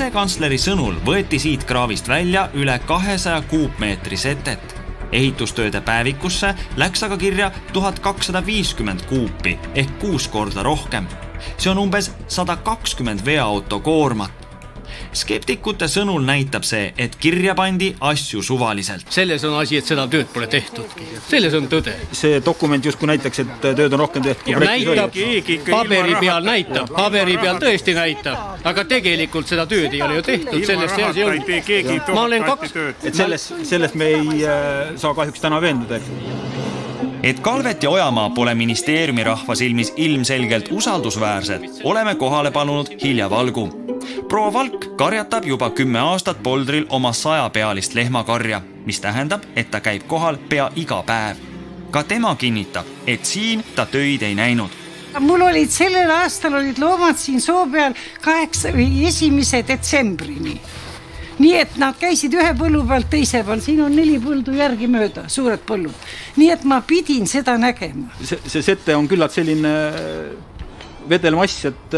asekantsleri sõnul võeti siit kraavist välja üle 200 kuupmeetri setet. Ehitustööde päevikusse läks aga kirja 1250 kuupi ehk 6 korda rohkem. See on umbes 120 veoauto koormat. Skeptikute sõnul näitab see, et kirja pandi asju suvaliselt. Selles on asi, et seda tööd pole tehtudki. Selles on tõde. See dokument justkui näitaks, et tööd on rohkem tehtud. Näitab, paberi peal tõesti näitab, aga tegelikult seda tööd ei ole ju tehtud. Sellest me ei saa kahjuks täna veenduda. Et Kalvet ja Ojamaa pole ministeeriumi rahva silmis ilmselgelt usaldusväärsed, oleme kohale palunud Hilja Valgu. Proua Valk karjatab juba 10 aastat Poldril oma 100-pealist lehmakarja, mis tähendab, et ta käib kohal pea iga päev. Ka tema kinnitab, et siin ta töid ei näinud. Mul olid sellel aastal loomad siin soo peal 1. detsembrini. Nii et nad käisid ühe põllu pealt teise peal, siin on 4 põldu järgi mööda, suured põllud. Nii et ma pidin seda nägema. See sete on küllalt selline vedelmass, et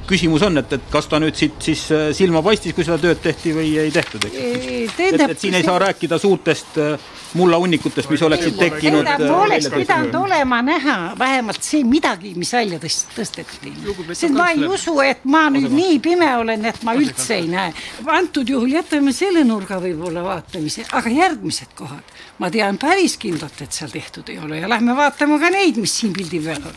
küsimus on, et kas ta nüüd siit siis silma paistis, kui seda tööd tehti või ei tehtud. Et siin ei saa rääkida suurtest mullahunnikutest, mis oleksid tekkinud. Oleks pidanud olema näha vähemalt see midagi, mis välja tõsteti. Ma ei usu, et ma nüüd nii pime olen, et ma üldse ei näe. Antud juhul jätame selle nurga võib-olla vaatamise, aga järgmised kohad. Ma tean päris kindlalt, et seal tehtud ei ole ja lähme vaatama ka neid, mis siin pildi peal on.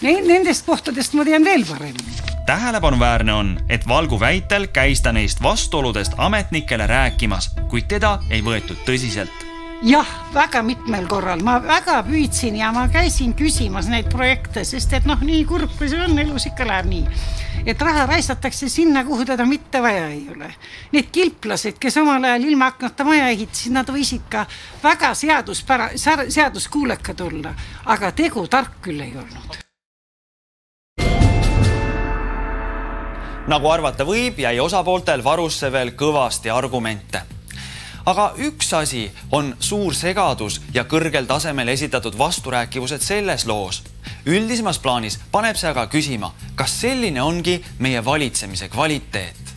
Nendest kohtadest ma tean veel paremini. Tähelepanuväärne on, et Valgu väitel käis ta neist vastuoludest ametnikele rääkimas, kuid teda ei võetud tõsiselt. Jah, väga mitmel korral. Ma väga püüdsin ja ma käisin küsimas neid projekte, sest et nii kurb, kui see on, elus ikka läheb nii. Et raha raisatakse sinna, kuhu teda mitte vaja ei ole. Need kilplased, kes omal ajal ilma aknata maja ehitasid, nad võisid ka väga seaduskuulekad olla, aga tegu tark küll ei olnud. Nagu arvata võib, jäi osapooltel varusse veel kõvasti argumente. Aga üks asi on suur segadus ja kõrgel tasemel esitatud vasturääkivused selles loos. Üldisemas plaanis paneb see aga küsima, kas selline ongi meie valitsemise kvaliteet.